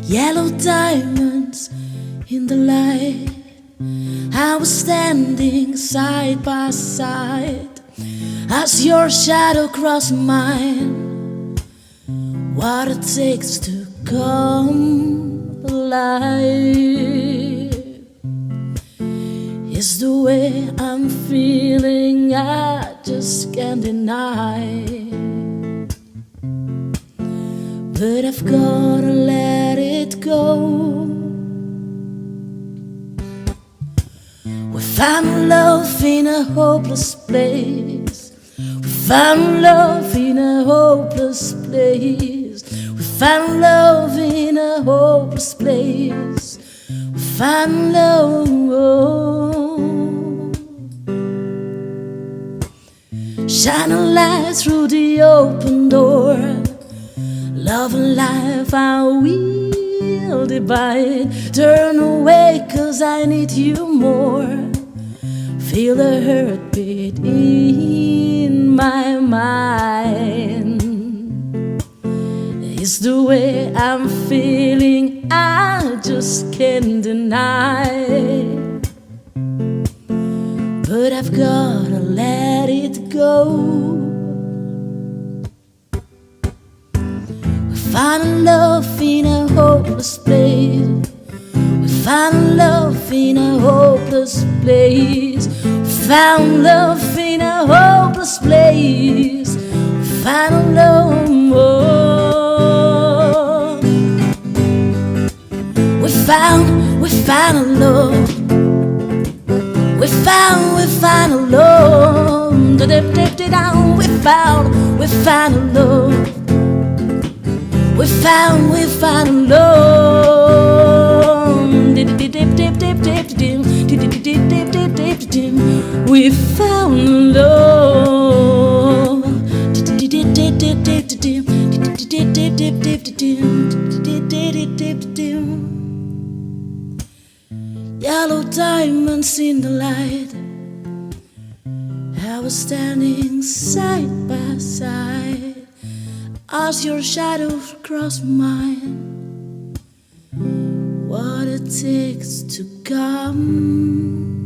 Yellow diamonds in the light. I was standing side by side as your shadow crossed mine. What it takes to come alive is the way I'm feeling, I just can't deny. But I've gotta let it go. We found love in a hopeless place. We found love in a hopeless place. We found love in a hopeless place. We found love. Shine a light through the open door. Love and life I will divide. Turn away 'cause I need you more. Feel the heartbeat in my mind. It's the way I'm feeling, I just can't deny. But I've gotta let it go. We found love in a hopeless place. We found love in a hopeless place. We found love in a hopeless place. We found love. We found a love. We found a love. Dip down. We found a love. We found a love. We found love. Yellow diamonds in the light. I was standing side by side as your shadow crossed mine. What it takes to come